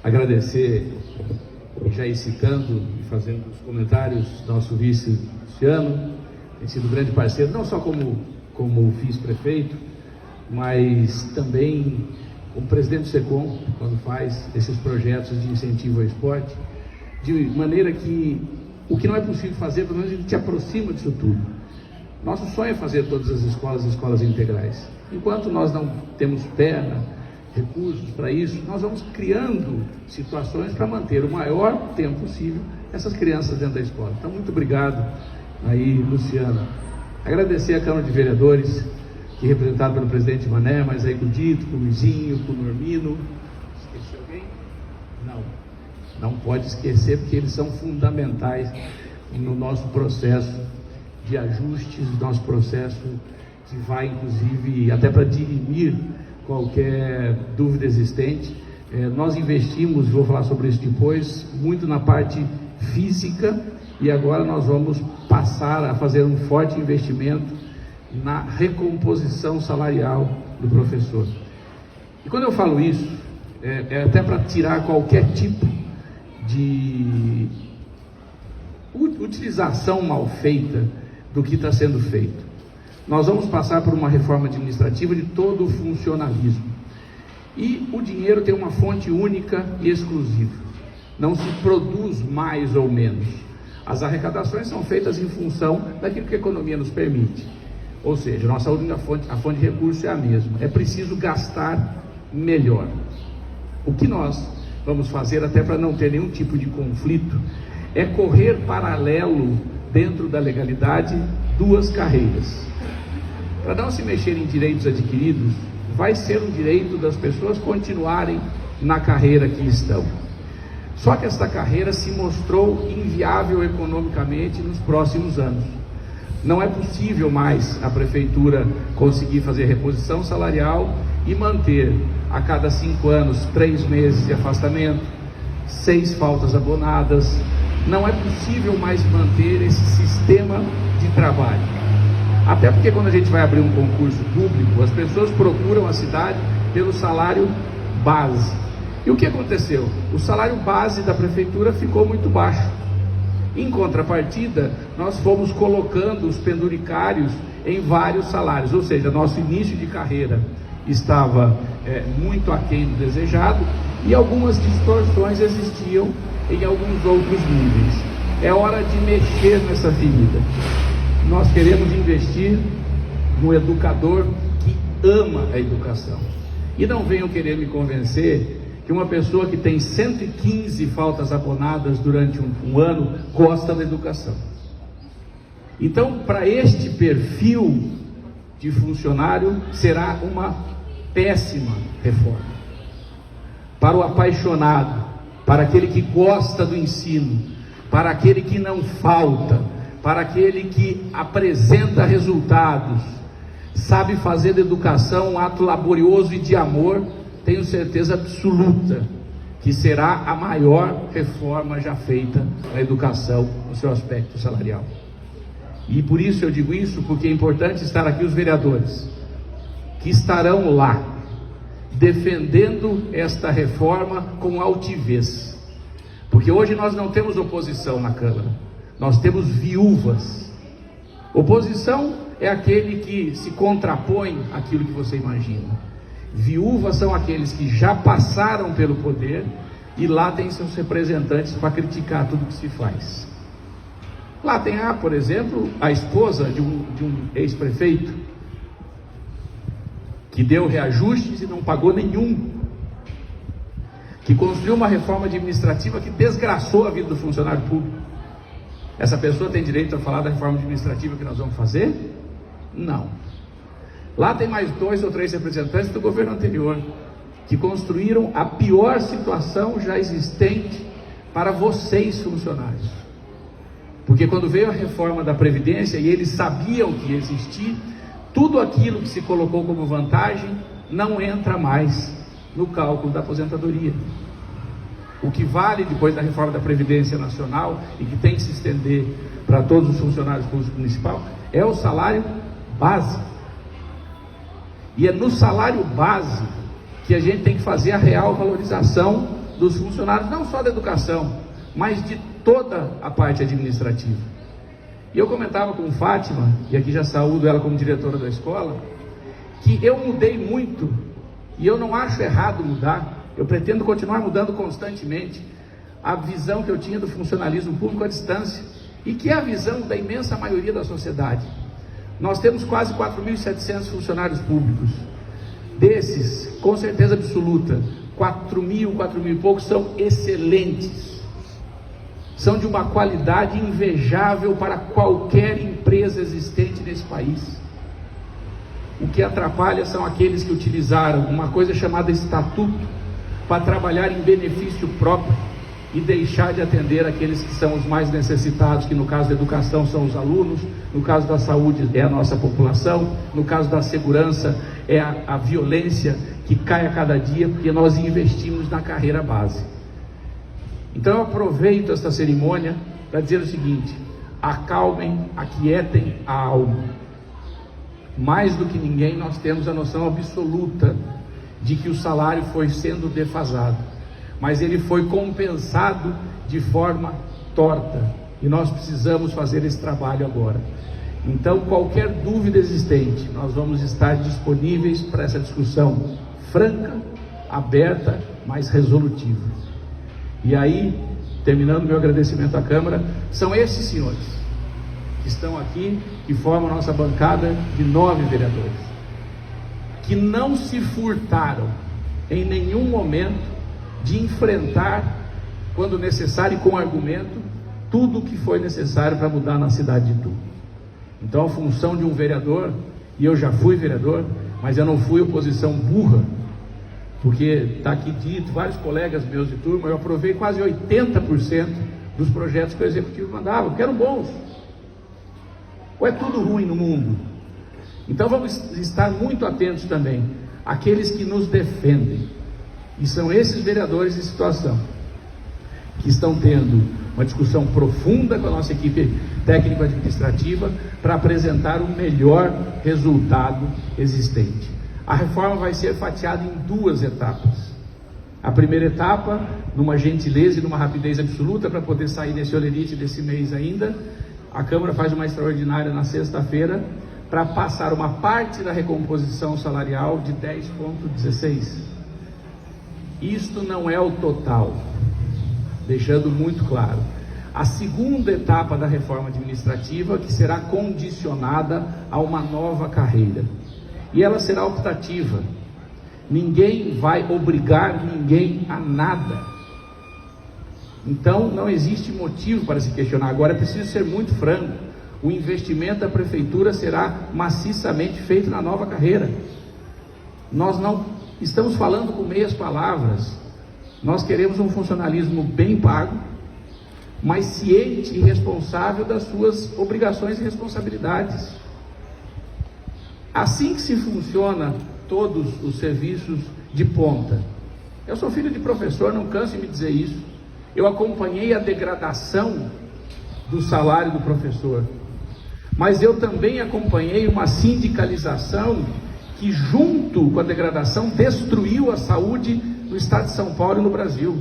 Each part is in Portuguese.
agradecer, já ir citando e fazendo os comentários, nosso vice Luciano, tem sido um grande parceiro, não só como vice-prefeito, mas também como presidente do SECOM, quando faz esses projetos de incentivo ao esporte, de maneira que o que não é possível fazer, pelo menos a gente te aproxima disso tudo. Nosso sonho é fazer todas as escolas integrais. Enquanto nós não temos perna, recursos para isso, nós vamos criando situações para manter o maior tempo possível essas crianças dentro da escola. Então, muito obrigado aí, Luciana. Agradecer a Câmara de Vereadores, que é representada pelo presidente Mané, mas aí com o Dito, com o Luizinho, com o Normino. Esqueci alguém? Não pode esquecer, porque eles são fundamentais no nosso processo de ajustes, nosso processo que vai, inclusive, até para dirimir qualquer dúvida existente. Nós investimos, vou falar sobre isso depois, muito na parte física, e agora nós vamos passar a fazer um forte investimento na recomposição salarial do professor. E quando eu falo isso, é até para tirar qualquer tipo de utilização mal feita do que está sendo feito. Nós vamos passar por uma reforma administrativa de todo o funcionalismo. E o dinheiro tem uma fonte única e exclusiva. Não se produz mais ou menos. As arrecadações são feitas em função daquilo que a economia nos permite. Ou seja, nossa única fonte, a fonte de recurso é a mesma. É preciso gastar melhor. O que nós vamos fazer, até para não ter nenhum tipo de conflito, é correr paralelo, dentro da legalidade, duas carreiras. Para não se mexer em direitos adquiridos, vai ser um direito das pessoas continuarem na carreira que estão. Só que esta carreira se mostrou inviável economicamente nos próximos anos. Não é possível mais a prefeitura conseguir fazer reposição salarial e manter a cada 5 anos 3 meses de afastamento, 6 faltas abonadas. Não é possível mais manter esse sistema de trabalho. Até porque quando a gente vai abrir um concurso público, as pessoas procuram a cidade pelo salário base. E o que aconteceu? O salário base da prefeitura ficou muito baixo. Em contrapartida, nós fomos colocando os penduricários em vários salários, ou seja, nosso início de carreira estava muito aquém do desejado e algumas distorções existiam em alguns outros níveis. É hora de mexer nessa ferida. Nós queremos investir no educador que ama a educação. E não venham querer me convencer que uma pessoa que tem 115 faltas abonadas durante um ano gosta da educação. Então, para este perfil de funcionário, será uma péssima reforma. Para o apaixonado, para aquele que gosta do ensino, para aquele que não falta, para aquele que apresenta resultados, sabe fazer da educação um ato laborioso e de amor, tenho certeza absoluta que será a maior reforma já feita na educação no seu aspecto salarial. E por isso eu digo isso, porque é importante estar aqui os vereadores, que estarão lá, defendendo esta reforma com altivez. Porque hoje nós não temos oposição na Câmara, nós temos viúvas. Oposição é aquele que se contrapõe àquilo que você imagina. Viúvas são aqueles que já passaram pelo poder e lá tem seus representantes para criticar tudo que se faz. Lá tem, por exemplo, a esposa de um ex-prefeito que deu reajustes e não pagou nenhum, que construiu uma reforma administrativa que desgraçou a vida do funcionário público. Essa pessoa tem direito a falar da reforma administrativa que nós vamos fazer? Não. Lá tem mais 2 ou 3 representantes do governo anterior, que construíram a pior situação já existente para vocês, funcionários. Porque quando veio a reforma da Previdência, e eles sabiam que ia existir, tudo aquilo que se colocou como vantagem, não entra mais no cálculo da aposentadoria. O que vale depois da reforma da Previdência Nacional, e que tem que se estender para todos os funcionários públicos municipais, é o salário base. E é no salário base que a gente tem que fazer a real valorização dos funcionários, não só da educação, mas de toda a parte administrativa. E eu comentava com Fátima, e aqui já saúdo ela como diretora da escola, que eu mudei muito, e eu não acho errado mudar, eu pretendo continuar mudando constantemente a visão que eu tinha do funcionalismo público à distância, e que é a visão da imensa maioria da sociedade. Nós temos quase 4.700 funcionários públicos. Desses, com certeza absoluta, 4.000 e poucos são excelentes. São de uma qualidade invejável para qualquer empresa existente nesse país. O que atrapalha são aqueles que utilizaram uma coisa chamada estatuto para trabalhar em benefício próprio e deixar de atender aqueles que são os mais necessitados, que no caso da educação são os alunos, no caso da saúde é a nossa população, no caso da segurança é a violência que cai a cada dia, porque nós investimos na carreira base. Então eu aproveito esta cerimônia para dizer o seguinte: acalmem, aquietem a alma. Mais do que ninguém, nós temos a noção absoluta de que o salário foi sendo defasado, mas ele foi compensado de forma torta, e nós precisamos fazer esse trabalho agora. Então, qualquer dúvida existente, nós vamos estar disponíveis para essa discussão franca, aberta, mas resolutiva. E aí, terminando meu agradecimento à Câmara, são esses senhores que estão aqui, que formam a nossa bancada de 9 vereadores, que não se furtaram em nenhum momento de enfrentar, quando necessário e com argumento, tudo o que foi necessário para mudar na cidade de Itu. Então a função de um vereador, e eu já fui vereador, mas eu não fui oposição burra, porque está aqui dito, vários colegas meus de turma, eu aprovei quase 80% dos projetos que o Executivo mandava, porque eram bons. Ou é tudo ruim no mundo? Então vamos estar muito atentos também àqueles que nos defendem, e são esses vereadores em situação, que estão tendo uma discussão profunda com a nossa equipe técnico-administrativa para apresentar o melhor resultado existente. A reforma vai ser fatiada em 2 etapas. A primeira etapa, numa gentileza e numa rapidez absoluta, para poder sair desse olerite desse mês ainda, a Câmara faz uma extraordinária na sexta-feira, para passar uma parte da recomposição salarial de 10,16. Isto não é o total, deixando muito claro. A segunda etapa da reforma administrativa, que será condicionada a uma nova carreira, e ela será optativa. Ninguém vai obrigar ninguém a nada. Então não existe motivo para se questionar. Agora é preciso ser muito franco: o investimento da prefeitura será maciçamente feito na nova carreira. Nós não estamos falando com meias palavras. Nós queremos um funcionalismo bem pago, mas ciente e responsável das suas obrigações e responsabilidades. Assim que se funciona todos os serviços de ponta. Eu sou filho de professor, não canso de me dizer isso. Eu acompanhei a degradação do salário do professor, mas eu também acompanhei uma sindicalização que, junto com a degradação, destruiu a saúde no estado de São Paulo e no Brasil.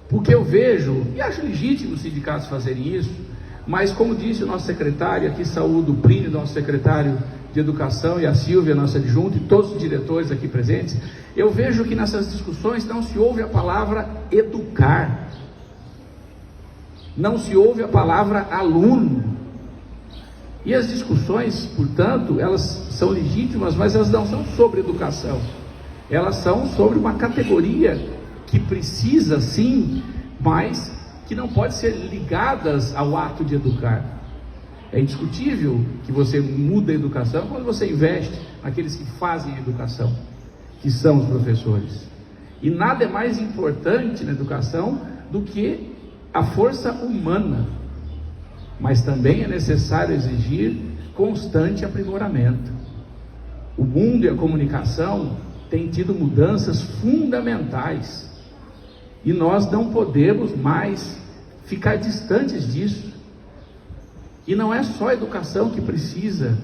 Porque eu vejo, e acho legítimo os sindicatos fazerem isso, mas como disse o nosso secretário, aqui saúdo o Plínio, nosso secretário de Educação, e a Silvia, nossa adjunta, e todos os diretores aqui presentes, eu vejo que nessas discussões não se ouve a palavra educar, não se ouve a palavra aluno. E as discussões, portanto, elas são legítimas, mas elas não são sobre educação, elas são sobre uma categoria que precisa sim, mas que não pode ser ligadas ao ato de educar. É indiscutível que você muda a educação quando você investe naqueles que fazem a educação, que são os professores. E nada é mais importante na educação do que a força humana, mas também é necessário exigir constante aprimoramento. O mundo e a comunicação têm tido mudanças fundamentais, e nós não podemos mais ficar distantes disso. E não é só a educação que precisa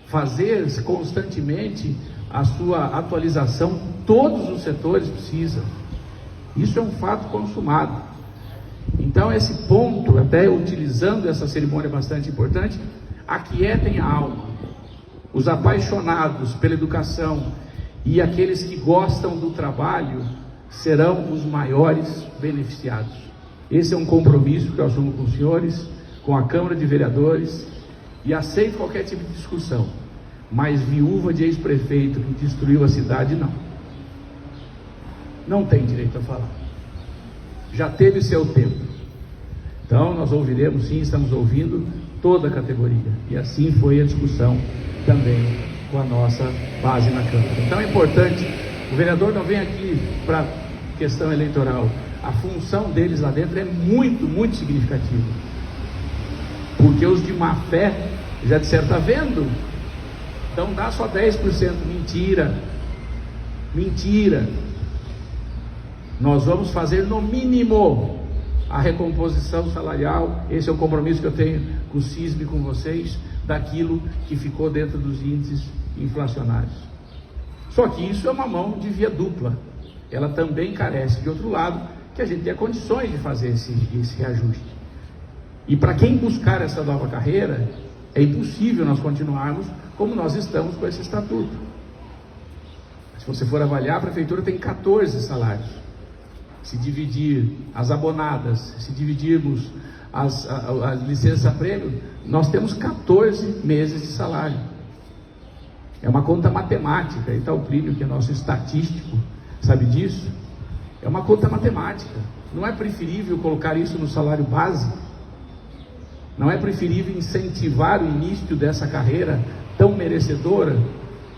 fazer constantemente a sua atualização, todos os setores precisam. Isso é um fato consumado. Então esse ponto, até utilizando essa cerimônia bastante importante, aquietem a alma. Os apaixonados pela educação e aqueles que gostam do trabalho serão os maiores beneficiados. Esse é um compromisso que eu assumo com os senhores, com a Câmara de Vereadores, e aceito qualquer tipo de discussão, mas viúva de ex-prefeito que destruiu a cidade, não tem direito a falar. Já teve seu tempo. Então nós ouviremos, sim, estamos ouvindo toda a categoria, e assim foi a discussão também com a nossa base na Câmara. Então é importante, o vereador não vem aqui para questão eleitoral, a função deles lá dentro é muito, muito significativa, porque os de má fé já disseram, está vendo? Então dá só 10%, mentira, nós vamos fazer no mínimo a recomposição salarial, esse é o compromisso que eu tenho com o CISB e com vocês, daquilo que ficou dentro dos índices inflacionários. Só que isso é uma mão de via dupla, ela também carece de outro lado, que a gente tenha condições de fazer esse reajuste. E para quem buscar essa nova carreira, é impossível nós continuarmos como nós estamos com esse estatuto. Se você for avaliar, a prefeitura tem 14 salários. Se dividir as abonadas, se dividirmos a licença-prêmio, nós temos 14 meses de salário. É uma conta matemática, e está o Plínio, que é nosso estatístico, sabe disso? É uma conta matemática. Não é preferível colocar isso no salário base? Não é preferível incentivar o início dessa carreira tão merecedora?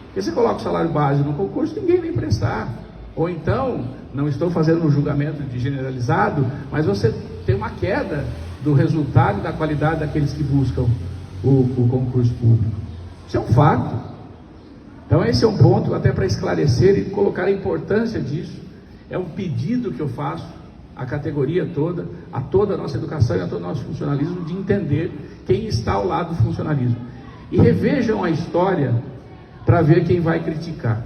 Porque você coloca o salário base no concurso, ninguém vai prestar. Ou então, não estou fazendo um julgamento de generalizado, mas você tem uma queda do resultado e da qualidade daqueles que buscam o concurso público. Isso é um fato. Então esse é um ponto até para esclarecer e colocar a importância disso. É um pedido que eu faço à categoria toda, a toda a nossa educação e a todo o nosso funcionalismo, de entender quem está ao lado do funcionalismo. E revejam a história para ver quem vai criticar.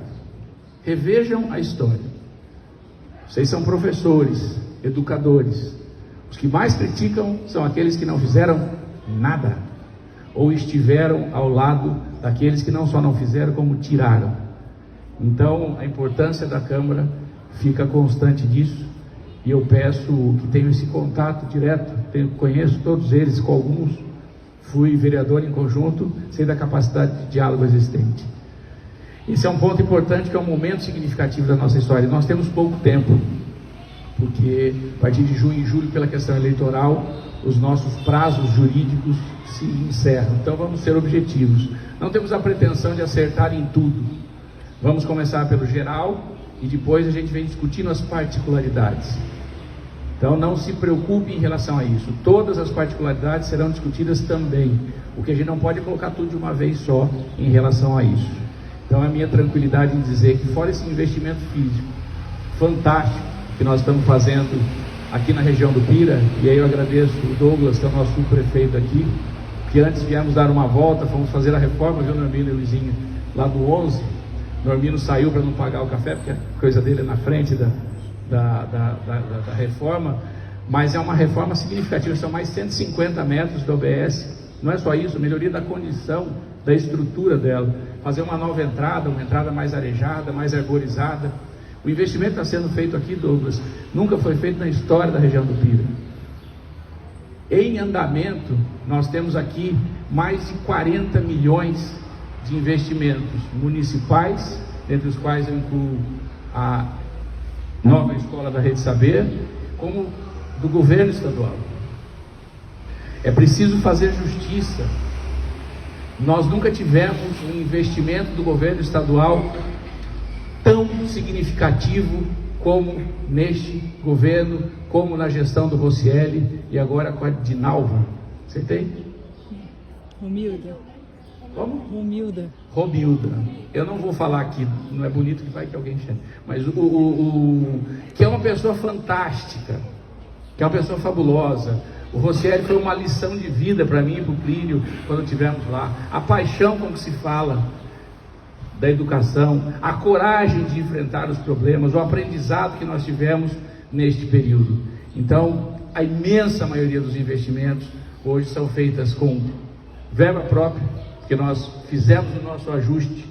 Revejam a história. Vocês são professores, educadores. Os que mais criticam são aqueles que não fizeram nada, ou estiveram ao lado daqueles que não só não fizeram, como tiraram. Então a importância da Câmara fica constante disso, e eu peço que tenham esse contato direto. Conheço todos eles, com alguns fui vereador em conjunto, sei da capacidade de diálogo existente. Esse é um ponto importante, que é um momento significativo da nossa história. Nós temos pouco tempo, porque a partir de junho e julho, pela questão eleitoral, os nossos prazos jurídicos se encerram. Então vamos ser objetivos. Não temos a pretensão de acertar em tudo. Vamos começar pelo geral e depois a gente vem discutindo as particularidades. Então não se preocupe em relação a isso. Todas as particularidades serão discutidas também. O que a gente não pode colocar tudo de uma vez só em relação a isso. Então é a minha tranquilidade em dizer que, fora esse investimento físico fantástico que nós estamos fazendo aqui na região do Pira, e aí eu agradeço o Douglas, que é o nosso subprefeito aqui, que antes viemos dar uma volta, fomos fazer a reforma, viu, Normino e Luizinho, lá do 11. Normino saiu para não pagar o café, porque a coisa dele é na frente da reforma, mas é uma reforma significativa. São mais 150 metros da OBS. Não é só isso, melhoria da condição da estrutura dela, fazer uma nova entrada, uma entrada mais arejada, mais arborizada. O investimento está sendo feito aqui, Douglas, nunca foi feito na história da região do Pira. Em andamento, nós temos aqui mais de 40 milhões de investimentos municipais, entre os quais eu incluo a nova escola da Rede Saber, como do governo estadual. É preciso fazer justiça. Nós nunca tivemos um investimento do governo estadual tão significativo como neste governo, como na gestão do Rocieli e agora com a Dinalva. Você tem? Romilda. Como? Romilda. Romilda. Eu não vou falar aqui, não é bonito que vai que alguém chame, mas que é uma pessoa fantástica, que é uma pessoa fabulosa. O Rocieli foi uma lição de vida para mim e para o Plínio, quando estivemos lá. A paixão com que se fala da educação, a coragem de enfrentar os problemas, o aprendizado que nós tivemos neste período. Então, a imensa maioria dos investimentos hoje são feitas com verba própria, porque nós fizemos o nosso ajuste,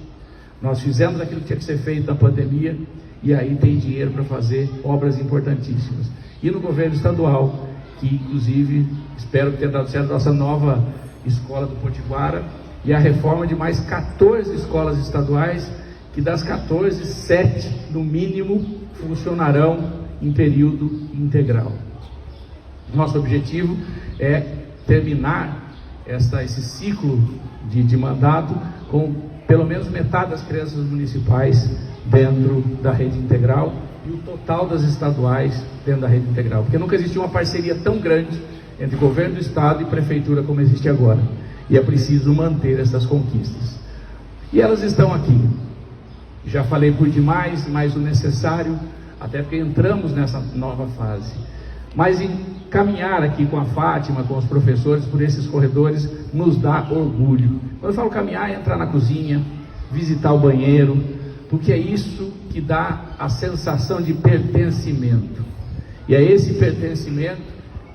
nós fizemos aquilo que tinha que ser feito na pandemia, e aí tem dinheiro para fazer obras importantíssimas. E no governo estadual, que inclusive espero que tenha dado certo a nossa nova escola do Potiguara, e a reforma de mais 14 escolas estaduais, que das 14, 7 no mínimo funcionarão em período integral. Nosso objetivo é terminar esse ciclo de mandato com pelo menos metade das crianças municipais dentro da rede integral e o total das estaduais dentro da rede integral, porque nunca existiu uma parceria tão grande entre governo do estado e prefeitura como existe agora, e é preciso manter essas conquistas, e elas estão aqui. Já falei por demais, mas o necessário, até porque entramos nessa nova fase, mas em caminhar aqui com a Fátima, com os professores por esses corredores, nos dá orgulho. Quando eu falo caminhar, é entrar na cozinha, visitar o banheiro, porque é isso que dá a sensação de pertencimento. E é esse pertencimento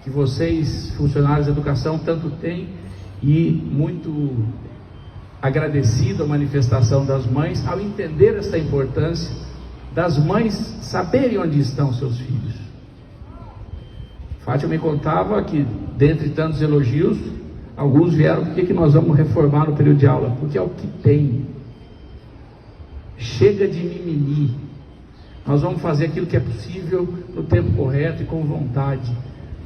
que vocês, funcionários da educação, tanto têm, e muito agradecido a manifestação das mães, ao entender essa importância das mães saberem onde estão seus filhos. Fátima me contava que, dentre tantos elogios, alguns vieram: por que nós vamos reformar no período de aula? Porque é o que tem. Chega de mimimi. Nós vamos fazer aquilo que é possível no tempo correto e com vontade.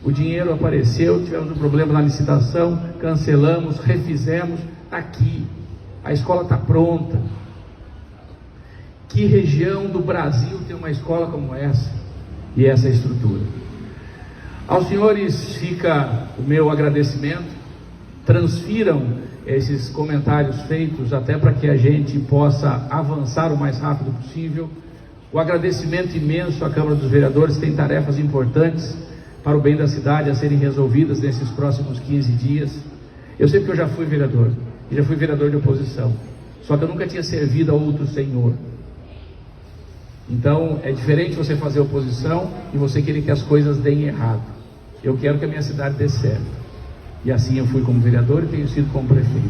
O dinheiro apareceu, tivemos um problema na licitação, cancelamos, refizemos, está aqui. A escola está pronta. Que região do Brasil tem uma escola como essa e essa estrutura? Aos senhores fica o meu agradecimento. Transfiram esses comentários feitos até para que a gente possa avançar o mais rápido possível. O agradecimento imenso à Câmara dos Vereadores, que tem tarefas importantes para o bem da cidade a serem resolvidas nesses próximos 15 dias. Eu sei que eu já fui vereador, e já fui vereador de oposição, só que eu nunca tinha servido a outro senhor. Então é diferente você fazer oposição e você querer que as coisas deem errado. Eu quero que a minha cidade dê certo. E assim eu fui como vereador e tenho sido como prefeito.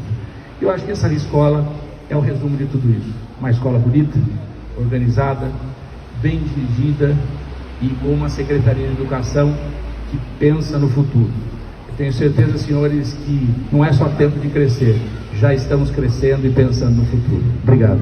Eu acho que essa escola é o resumo de tudo isso. Uma escola bonita, organizada, bem dirigida e com uma Secretaria de Educação que pensa no futuro. Eu tenho certeza, senhores, que não é só tempo de crescer. Já estamos crescendo e pensando no futuro. Obrigado.